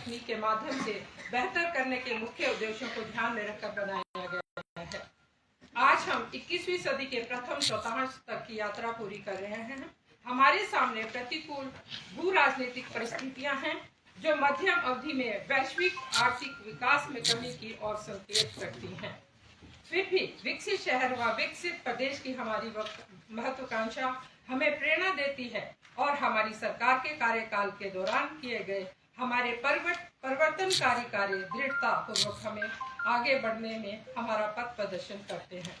तकनीक के माध्यम से बेहतर करने के मुख्य उद्देश्यों को ध्यान में रखकर बनाया गया है। आज हम 21वीं सदी के प्रथम चौथांश तक की यात्रा पूरी कर रहे हैं। हमारे सामने प्रतिकूल भू राजनीतिक परिस्थितियां हैं जो मध्यम अवधि में वैश्विक आर्थिक विकास में कमी की ओर संकेत करती हैं। फिर भी विकसित शहर व विकसित प्रदेश की हमारी महत्वाकांक्षा हमें प्रेरणा देती है और हमारी सरकार के कार्यकाल के दौरान किए गए हमारे परिवर्तनकारी कार्य दृढ़ता पूर्वक हमें आगे बढ़ने में हमारा पथ प्रदर्शन करते हैं।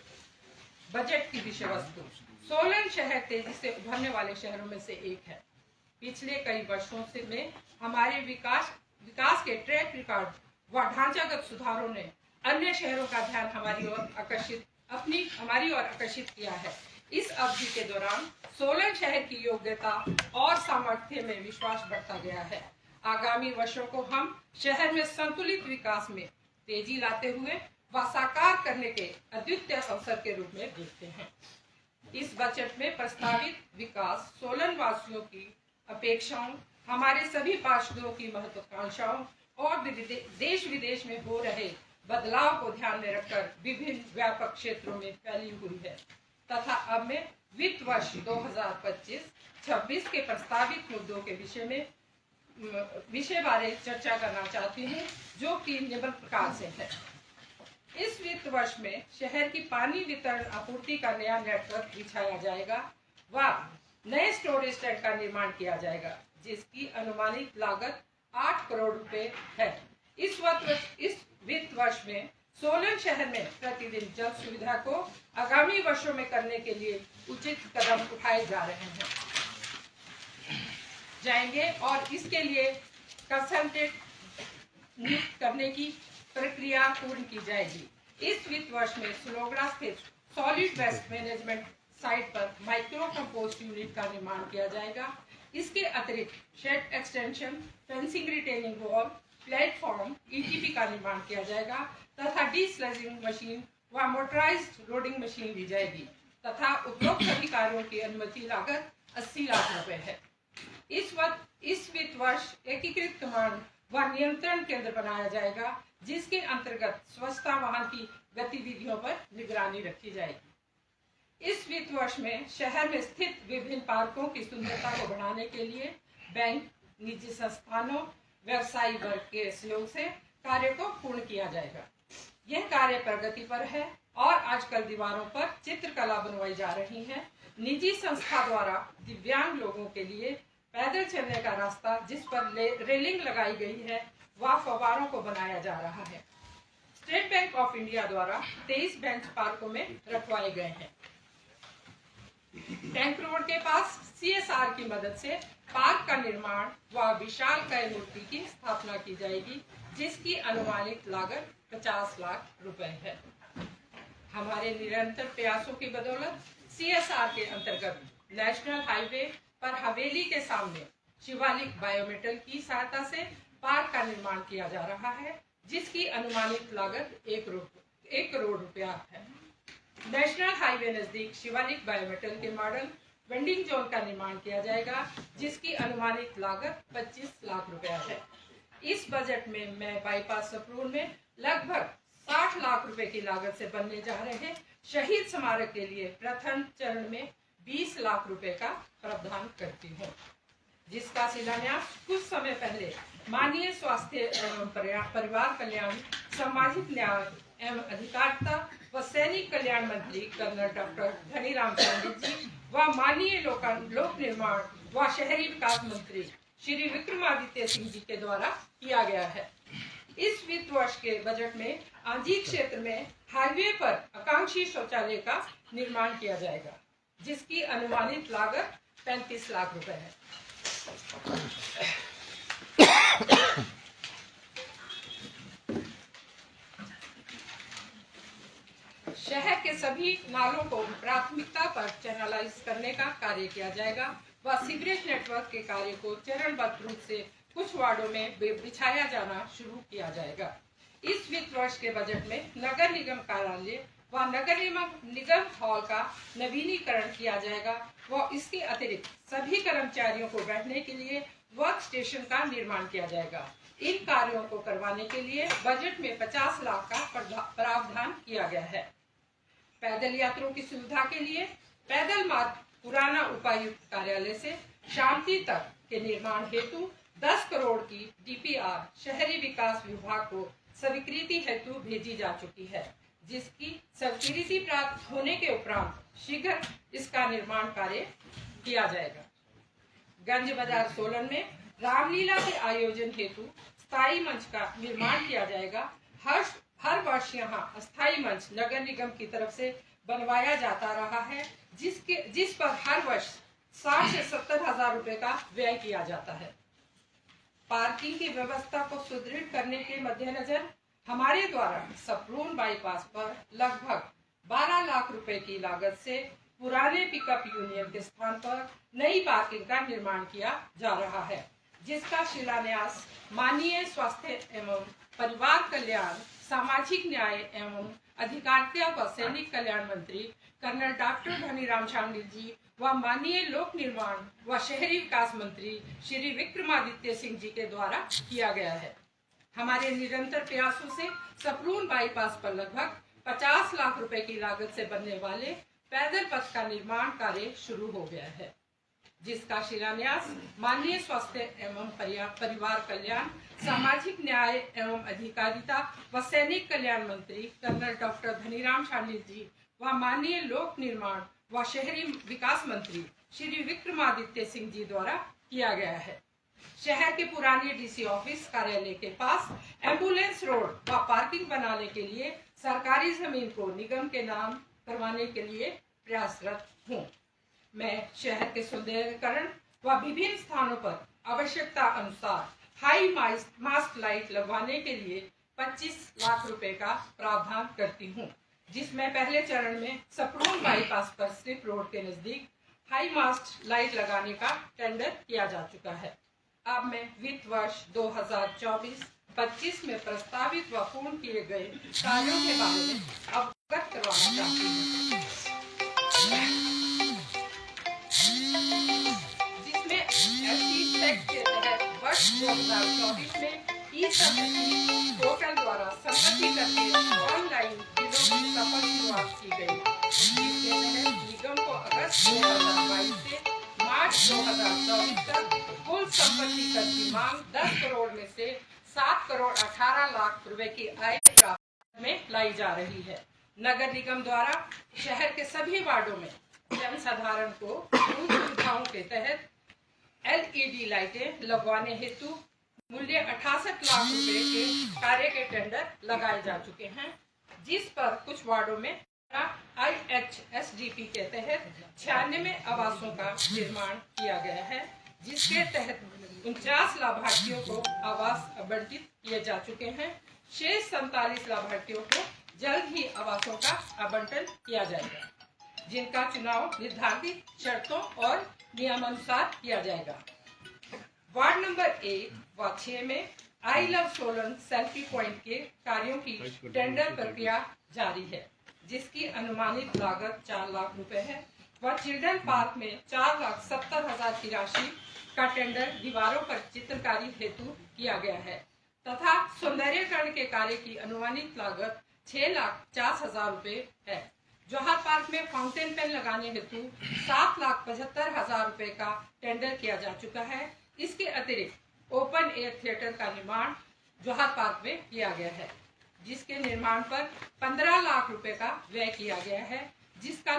बजट की विषय वस्तु। सोलन शहर तेजी से उभरने वाले शहरों में से एक है। पिछले कई वर्षों से में हमारे विकास के ट्रैक रिकॉर्ड व ढांचागत सुधारों ने अन्य शहरों का ध्यान हमारी ओर आकर्षित किया है। इस अवधि के दौरान सोलन शहर की योग्यता और सामर्थ्य में विश्वास बढ़ता गया है। आगामी वर्षों को हम शहर में संतुलित विकास में तेजी लाते हुए व साकार करने के अद्वितीय अवसर के रूप में देखते हैं। इस बजट में प्रस्तावित विकास सोलन वासियों की अपेक्षाओं, हमारे सभी पार्षदों की महत्वाकांक्षाओं और देश विदेश में हो रहे बदलाव को ध्यान में रखकर विभिन्न व्यापक क्षेत्रों में फैली हुई है तथा अब मैं वित्त वर्ष 2025-26 के प्रस्तावित मुद्दों के विषय बारे चर्चा करना चाहती हूँ, जो कि निम्न प्रकार से है। इस वित्त वर्ष में शहर की पानी वितरण आपूर्ति का नया नेटवर्क बिछाया जाएगा व नए स्टोरेज टैंक का निर्माण किया जाएगा, जिसकी अनुमानित लागत 8 करोड़ रुपए है। इस वित्त वर्ष में सोलन शहर में प्रतिदिन जल सुविधा को आगामी वर्षों में करने के लिए उचित कदम उठाए जाएंगे और इसके लिए कंसल्टेंट नियुक्त करने की प्रक्रिया पूर्ण की जाएगी। इस वित्त वर्ष में सुलोगड़ा स्थित सॉलिड वेस्ट मैनेजमेंट साइट पर माइक्रो कंपोस्ट यूनिट का निर्माण किया जाएगा। इसके अतिरिक्त shed extension, fencing, retaining wall, platform, ETP का निर्माण किया जाएगा तथा डीस्लजिंग मशीन व मोटराइज्ड लोडिंग मशीन दी जाएगी तथा उपरोक्त सभी कार्यों की अनुमति लागत 80 लाख रुपए है। इस वित्त वर्ष एकीकृत कमांड व नियंत्रण केंद्र बनाया जाएगा, जिसके अंतर्गत स्वच्छता वाहन की गतिविधियों पर निगरानी रखी जाएगी। इस वित्त वर्ष में शहर में स्थित विभिन्न पार्कों की सुंदरता को बढ़ाने के लिए बैंक, निजी संस्थानों, व्यवसायी वर्ग के सहयोग से कार्य को पूर्ण किया जाएगा। यह कार्य प्रगति पर है और आजकल दीवारों पर चित्रकला बनवाई जा रही है। निजी संस्था द्वारा दिव्यांग लोगों के लिए पैदल चलने का रास्ता, जिस पर रेलिंग लगाई गई है, वह फव्वारों को बनाया जा रहा है। स्टेट बैंक ऑफ इंडिया द्वारा 23 बेंच पार्कों में रखवाए गए हैं। टैंक रोड के पास CSR की मदद से पार्क का निर्माण व विशालकाय मूर्ति की स्थापना की जाएगी, जिसकी अनुमानित लागत 50 लाख रुपए है। हमारे निरंतर प्रयासों की बदौलत CSR के अंतर्गत नेशनल हाईवे पर हवेली के सामने शिवालिक बायोमेटल की सहायता से पार्क का निर्माण किया जा रहा है, जिसकी अनुमानित लागत 1 करोड़ रुपया है। नेशनल हाईवे नजदीक शिवालिक बायोमेटल के मॉडल वेंडिंग जोन का निर्माण किया जाएगा, जिसकी अनुमानित लागत 25 लाख रुपया है। इस बजट में मैं बाईपास सपरूर में लगभग 60 लाख रुपए की लागत से बनने जा रहे शहीद स्मारक के लिए प्रथम चरण में 20 लाख रुपए का प्रावधान करती हूँ, जिसका शिलान्यास कुछ समय पहले माननीय स्वास्थ्य एवं परिवार कल्याण, सामाजिक न्याय एवं अधिकारिता व सैनिक कल्याण मंत्री कर्नल डॉक्टर धनीराम पंडित जी व माननीय लोक निर्माण व शहरी विकास मंत्री श्री विक्रमादित्य सिंह जी के द्वारा किया गया है। इस वित्त वर्ष के बजट में आंजी क्षेत्र में हाईवे पर आकांक्षी शौचालय का निर्माण किया जाएगा, जिसकी अनुमानित लागत 35 लाख रुपए है। शहर के सभी नालों को प्राथमिकता पर चैनलाइज करने का कार्य किया जाएगा व सीवरेज नेटवर्क के कार्य को चरणबद्ध रूप से कुछ वार्डों में बिछाया जाना शुरू किया जाएगा। इस वित्त वर्ष के बजट में नगर निगम कार्यालय व नगर निगम हॉल का नवीनीकरण किया जाएगा व इसके अतिरिक्त सभी कर्मचारियों को बैठने के लिए वर्क स्टेशन का निर्माण किया जाएगा। इन कार्यों को करवाने के लिए बजट में 50 लाख का प्रावधान किया गया है। पैदल यात्रियों की सुविधा के लिए पैदल मार्ग पुराना उपायुक्त कार्यालय से शांति तक के निर्माण हेतु 10 करोड़ की DPR शहरी विकास विभाग को स्वीकृति हेतु भेजी जा चुकी है, जिसकी स्वीकृति प्राप्त होने के उपरांत शीघ्र इसका निर्माण कार्य किया जाएगा। गंज बाजार सोलन में रामलीला के आयोजन हेतु स्थायी मंच का निर्माण किया जाएगा। हर वर्ष यहाँ अस्थायी मंच नगर निगम की तरफ से बनवाया जाता रहा है, जिस पर हर वर्ष 60 से 70 हजार रुपए का व्यय किया जाता है। पार्किंग की व्यवस्था को सुदृढ़ करने के मद्देनजर हमारे द्वारा सप्रून बाईपास पर लगभग 12 लाख रुपए की लागत से पुराने पिकअप यूनियन के स्थान पर नई पार्किंग का निर्माण किया जा रहा है, जिसका शिलान्यास माननीय स्वास्थ्य एवं परिवार कल्याण, सामाजिक न्याय एवं अधिकारिता व सैनिक कल्याण मंत्री कर्नल डॉक्टर धनीराम शांडिल जी व माननीय लोक निर्माण व शहरी विकास मंत्री श्री विक्रमादित्य सिंह जी के द्वारा किया गया है। हमारे निरंतर प्रयासों से सप्रून बाईपास पर लगभग 50 लाख रुपए की लागत से बनने वाले पैदल पथ का निर्माण कार्य शुरू हो गया है, जिसका शिलान्यास माननीय स्वास्थ्य एवं परिवार कल्याण, सामाजिक न्याय एवं अधिकारिता व सैनिक कल्याण मंत्री कर्नल डॉक्टर धनीराम शांडिल जी व माननीय लोक निर्माण व शहरी विकास मंत्री श्री विक्रमादित्य सिंह जी द्वारा किया गया है। शहर के पुराने DC ऑफिस कार्यालय के पास एम्बुलेंस रोड व पार्किंग बनाने के लिए सरकारी जमीन को निगम के नाम करवाने के लिए प्रयासरत हूँ। मैं शहर के सौंदर्यीकरण व विभिन्न स्थानों पर आवश्यकता अनुसार हाई मास्ट लाइट लगवाने के लिए 25 लाख रुपए का प्रावधान करती हूँ, जिसमें पहले चरण में सप्रून बाईपास पर स्लिप रोड के नजदीक हाई मास्ट लाइट लगाने का टेंडर किया जा चुका है। अब मैं वित्त वर्ष 2024-25 में प्रस्तावित व पूर्ण किए गए कार्यों के बारे में अवगत करवाना चाहती हूँ, जिसमें के तहत वर्ष 2024 में ई-संपत्ति पोर्टल द्वारा संपत्ति कर के ऑनलाइन बिलों की सफल शुरुआत की गई, जिसके तहत निगम को अगस्त 2022 से मार्च 2024 तक कुल संपत्ति कर की मांग 10 करोड़ में से 7 करोड़ 18 लाख रुपए की आय प्राप्त में लाई जा रही है। नगर निगम द्वारा शहर के सभी वार्डों में जनसाधारण को मूल सुविधाओं के तहत LED लाइटें लगवाने हेतु मूल्य 68 लाख रुपए के कार्य के टेंडर लगाए जा चुके हैं, जिस पर कुछ वार्डों में IHSDP के तहत 96 आवासों का निर्माण किया गया है, जिसके तहत 49 लाभार्थियों को आवास आवंटित किए जा चुके हैं। शेष 47 लाभार्थियों को जल्द ही आवासों का आवंटन किया जाएगा, जिनका चुनाव निर्धारित शर्तों और नियमानुसार किया जाएगा। वार्ड नंबर 1 व 6 में I love Solan selfie point के कार्यों की टेंडर प्रक्रिया जारी है, जिसकी अनुमानित लागत 4 लाख रुपए है व चिल्ड्रन पार्क में 4,70,000 की राशि का टेंडर दीवारों पर चित्रकारी हेतु किया गया है तथा सौंदर्यीकरण के कार्य की अनुमानित लागत 6,50,000 रुपए है। जौहर पार्क में फाउंटेन पेन लगाने हेतु 7,75,000 रुपए का टेंडर किया जा चुका है। इसके अतिरिक्त ओपन एयर थिएटर का निर्माण जौहर पार्क में किया गया है, जिसके निर्माण पर 15 लाख रुपए का व्यय किया गया है, जिसका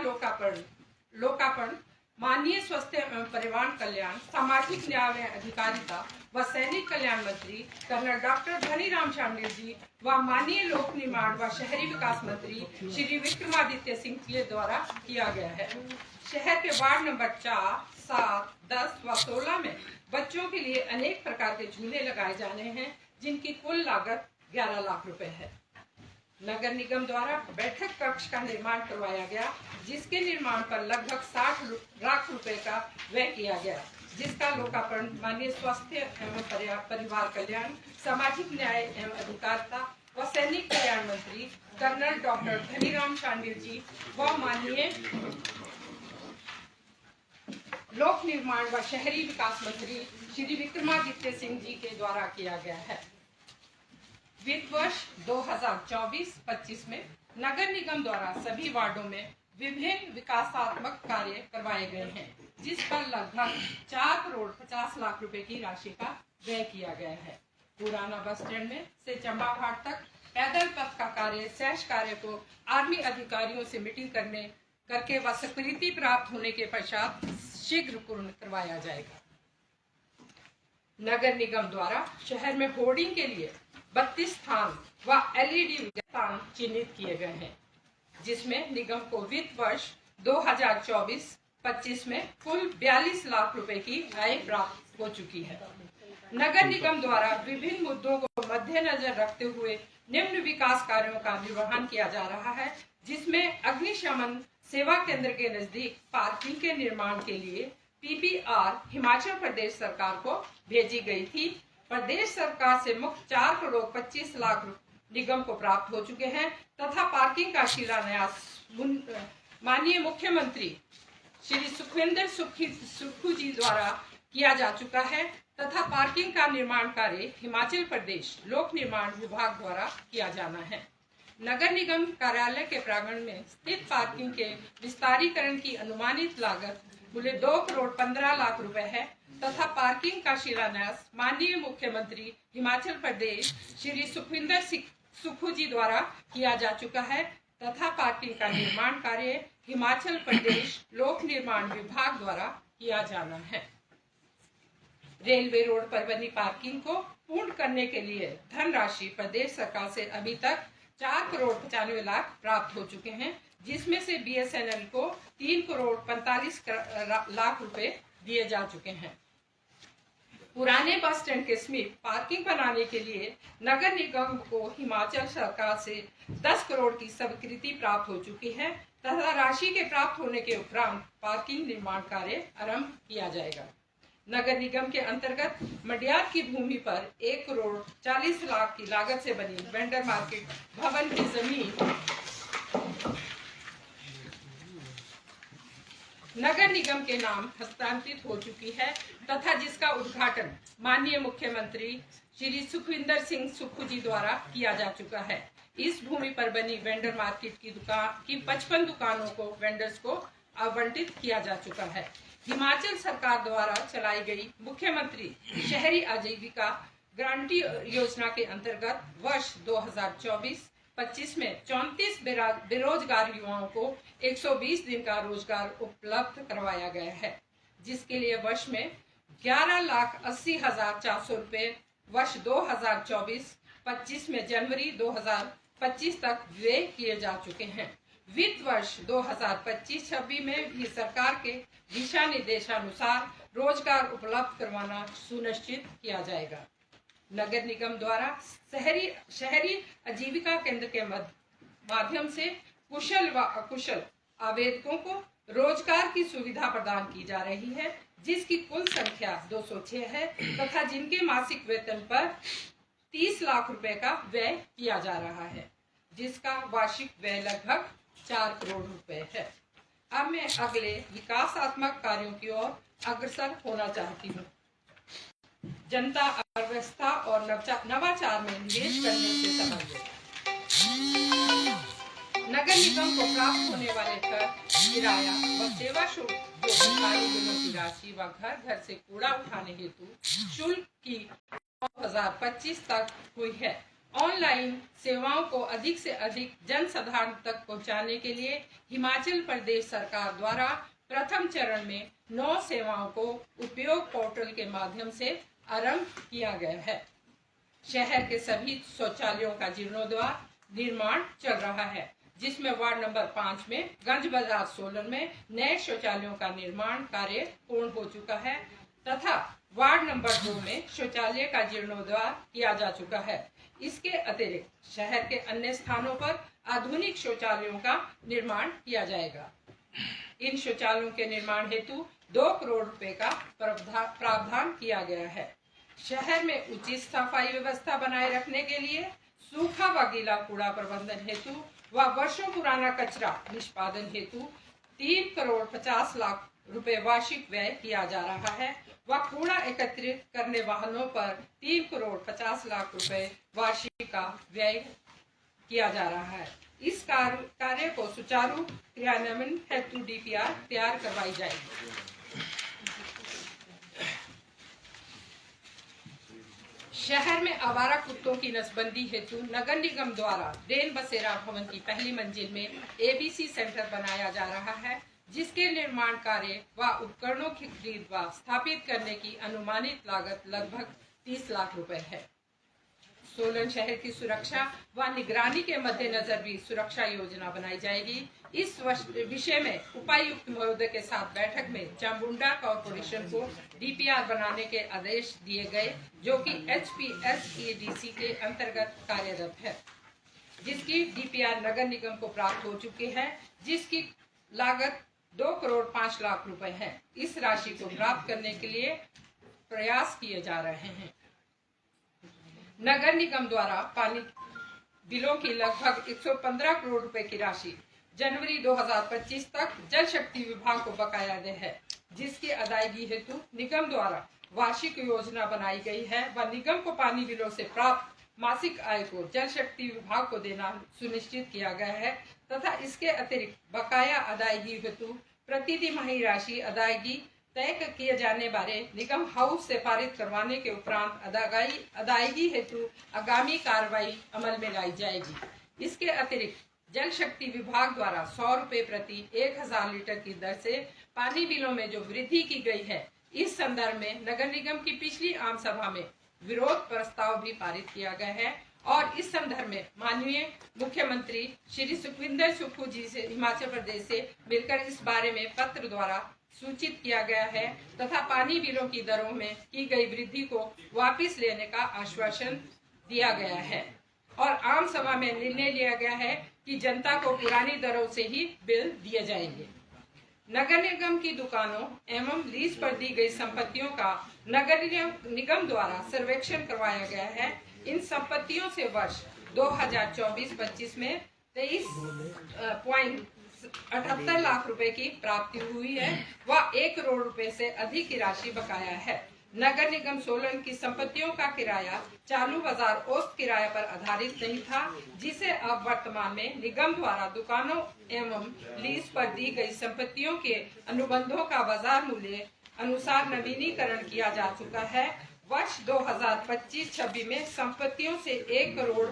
लोकार्पण माननीय स्वास्थ्य एवं परिवार कल्याण, सामाजिक न्याय एवं अधिकारिता व सैनिक कल्याण मंत्री कर्नल डॉक्टर धनीराम शांडिल जी व माननीय लोक निर्माण व शहरी विकास मंत्री श्री विक्रमादित्य सिंह के द्वारा किया गया है। शहर के वार्ड नंबर 4, 7, 10 व 16 में बच्चों के लिए अनेक प्रकार के झूले लगाए जाने हैं, जिनकी कुल लागत 11 लाख रुपए है। नगर निगम द्वारा बैठक कक्ष का निर्माण करवाया गया, जिसके निर्माण पर लगभग 60 लाख रुपए का व्यय किया गया, जिसका लोकार्पण माननीय स्वास्थ्य एवं परिवार कल्याण, सामाजिक न्याय एवं अधिकारिता व सैनिक कल्याण मंत्री कर्नल डॉक्टर धनीराम शांडिल जी व माननीय लोक निर्माण व शहरी विकास मंत्री श्री विक्रमादित्य सिंह जी के द्वारा किया गया है। वित्त वर्ष 2024-25 में नगर निगम द्वारा सभी वार्डों में विभिन्न विकासात्मक कार्य करवाए गए हैं, जिस पर लगभग 4 करोड़ 50 लाख रुपए की राशि का व्यय किया गया है। पुराना बस स्टैंड में से चंबा घाट तक पैदल पथ का कार्य, सहज कार्य को आर्मी अधिकारियों से मीटिंग करके व स्वीकृति प्राप्त होने के पश्चात शीघ्र पूर्ण करवाया जाएगा। नगर निगम द्वारा शहर में होर्डिंग के लिए 32 स्थान व एलईडी स्थान चिन्हित किए गए हैं, जिसमें निगम को वित्त वर्ष 2024-25 में कुल 42 लाख रुपए की आय प्राप्त हो चुकी है। नगर निगम द्वारा विभिन्न मुद्दों को मद्देनजर रखते हुए निम्न विकास कार्यों का निर्वहन किया जा रहा है, जिसमें अग्निशमन सेवा केंद्र के नजदीक पार्किंग के निर्माण के लिए पीपीआर हिमाचल प्रदेश सरकार को भेजी गई थी। प्रदेश सरकार से मुफ्त 4 करोड़ 25 लाख निगम को प्राप्त हो चुके हैं तथा पार्किंग का शिलान्यास माननीय मुख्यमंत्री श्री सुखविंदर सुक्खू जी द्वारा किया जा चुका है तथा पार्किंग का निर्माण कार्य हिमाचल प्रदेश लोक निर्माण विभाग द्वारा किया जाना है। नगर निगम कार्यालय के प्रांगण में स्थित पार्किंग के विस्तारीकरण की अनुमानित लागत मूल्य 2 करोड़ 15 लाख रुपए है तथा पार्किंग का शिलान्यास माननीय मुख्यमंत्री हिमाचल प्रदेश श्री सुखविंदर सुक्खू जी द्वारा किया जा चुका है तथा पार्किंग का निर्माण कार्य हिमाचल प्रदेश लोक निर्माण विभाग द्वारा किया जाना है। रेलवे रोड पर बनी पार्किंग को पूर्ण करने के लिए धनराशि प्रदेश सरकार से अभी तक 4 करोड़ 95 लाख प्राप्त हो चुके हैं, जिसमें से बीएसएनएल को 3 करोड़ 45 लाख रुपए दिए जा चुके हैं। पुराने बस स्टैंड के समीप पार्किंग बनाने के लिए नगर निगम को हिमाचल सरकार से 10 करोड़ की स्वीकृति प्राप्त हो चुकी है तथा राशि के प्राप्त होने के उपरांत पार्किंग निर्माण कार्य आरंभ किया जाएगा। नगर निगम के अंतर्गत मंडियार की भूमि पर 1 करोड़ 40 लाख की लागत से बनी वेंडर मार्केट भवन की जमीन नगर निगम के नाम हस्तांतरित हो चुकी है तथा जिसका उद्घाटन माननीय मुख्यमंत्री श्री सुखविंदर सिंह सुक्खू जी द्वारा किया जा चुका है। इस भूमि पर बनी वेंडर मार्केट की 55 दुकानों को वेंडर्स को आवंटित किया जा चुका है। हिमाचल सरकार द्वारा चलाई गई मुख्यमंत्री शहरी आजीविका गारंटी योजना के अंतर्गत वर्ष 2024-25 में 34 बेरोजगार युवाओं को 120 दिन का रोजगार उपलब्ध करवाया गया है, जिसके लिए वर्ष में 11,80,400 रुपए वर्ष 2024-25 में जनवरी 2025 तक व्यय किए जा चुके हैं। वित्त वर्ष 2025-26 में भी सरकार के दिशा निर्देशानुसार रोजगार उपलब्ध करवाना सुनिश्चित किया जाएगा। नगर निगम द्वारा शहरी आजीविका केंद्र के माध्यम से कुशल व अकुशल आवेदकों को रोजगार की सुविधा प्रदान की जा रही है, जिसकी कुल संख्या 206 है तथा जिनके मासिक वेतन पर 30 लाख रुपए का व्यय किया जा रहा है, जिसका वार्षिक व्यय लगभग 4 करोड़ रुपए है। अब मैं अगले विकासात्मक कार्यों की ओर अग्रसर होना चाहती हूँ। जनता अर्थव्यवस्था और नवाचार में निवेश करने से संबंधित नगर निगम को प्राप्त होने वाले कर, किराया व सेवा शुल्क जो सरकारी बिलों की राशि व घर घर से कूड़ा उठाने हेतु शुल्क की 2025 तक हुई है। ऑनलाइन सेवाओं को अधिक से अधिक जन साधारण तक पहुंचाने के लिए हिमाचल प्रदेश सरकार द्वारा प्रथम चरण में 9 सेवाओं को उपयोग पोर्टल के माध्यम से आरंभ किया गया है। शहर के सभी शौचालयों का जीर्णोद्धार निर्माण चल रहा है, जिसमें वार्ड नंबर 5 में गंज बाजार सोलन में नए शौचालयों का निर्माण कार्य पूर्ण हो चुका है तथा वार्ड नंबर 2 में शौचालय का जीर्णोद्धार किया जा चुका है। इसके अतिरिक्त शहर के अन्य स्थानों पर आधुनिक शौचालयों का निर्माण किया जाएगा। इन शौचालयों के निर्माण हेतु 2 करोड़ रुपए का प्रावधान किया गया है। शहर में उचित सफाई व्यवस्था बनाए रखने के लिए सूखा व गीला कूड़ा प्रबंधन हेतु व वर्षों पुराना कचरा निष्पादन हेतु 3 करोड़ 50 लाख रुपए वार्षिक व्यय किया जा रहा है व कूड़ा एकत्रित करने वाहनों पर 3 करोड़ 50 लाख रुपए वार्षिक का व्यय किया जा रहा है। इस कार्य को सुचारू क्रियान्वयन हेतु डीपीआर तैयार करवाई जाएगी। शहर में आवारा कुत्तों की नसबंदी हेतु नगर निगम द्वारा रेन बसेरा भवन की पहली मंजिल में एबीसी सेंटर बनाया जा रहा है, जिसके निर्माण कार्य व उपकरणों की खरीद व स्थापित करने की अनुमानित लागत लगभग 30 लाख रुपए है। सोलन शहर की सुरक्षा व निगरानी के मद्देनजर भी सुरक्षा योजना बनाई जाएगी। इस विषय में उपायुक्त महोदय के साथ बैठक में चामुंडा कॉर्पोरेशन को डीपीआर बनाने के आदेश दिए गए, जो कि HPSEDC के अंतर्गत कार्यरत है, जिसकी डीपीआर नगर निगम को प्राप्त हो चुके हैं, जिसकी लागत 2 करोड़ 5 लाख रुपए है। इस राशि को प्राप्त करने के लिए प्रयास किए जा रहे हैं। नगर निगम द्वारा पानी बिलों की लगभग 115 करोड़ रुपए की राशि जनवरी 2025 तक जल शक्ति विभाग को बकाया है, जिसकी अदायगी हेतु निगम द्वारा वार्षिक योजना बनाई गई है व निगम को पानी बिलों से प्राप्त मासिक आय को जल शक्ति विभाग को देना सुनिश्चित किया गया है तथा इसके अतिरिक्त बकाया अदायगी हेतु प्रति तिमाही राशि अदायगी तय किए जाने बारे निगम हाउस से पारित करवाने के उपरांत अदायगी हेतु आगामी कार्रवाई अमल में लाई जाएगी। इसके अतिरिक्त जल शक्ति विभाग द्वारा 100 रुपए प्रति 1000 लीटर की दर से पानी बिलों में जो वृद्धि की गई है, इस संदर्भ में नगर निगम की पिछली आम सभा में विरोध प्रस्ताव भी पारित किया गया है और इस संदर्भ में माननीय मुख्यमंत्री श्री सुखविंदर सुक्खू जी से हिमाचल प्रदेश से मिलकर इस बारे में पत्र द्वारा सूचित किया गया है तथा पानी बिलों की दरों में की गई वृद्धि को वापस लेने का आश्वासन दिया गया है और आम सभा में निर्णय लिया गया है कि जनता को पुरानी दरों से ही बिल दिए जाएंगे। नगर निगम की दुकानों एवं लीज पर दी गई संपत्तियों का नगर निगम द्वारा सर्वेक्षण करवाया गया है। इन संपत्तियों से वर्ष 2024-25 में 23.78 लाख रुपए की प्राप्ति हुई है व 1 करोड़ रुपए से अधिक की राशि बकाया है। नगर निगम सोलन की संपत्तियों का किराया चालू बाजार औसत किराया पर आधारित नहीं था, जिसे अब वर्तमान में निगम द्वारा दुकानों एवं लीज पर दी गई संपत्तियों के अनुबंधों का बाजार मूल्य अनुसार नवीनीकरण किया जा चुका है। वर्ष 2025-26 में संपत्तियों से 1 करोड़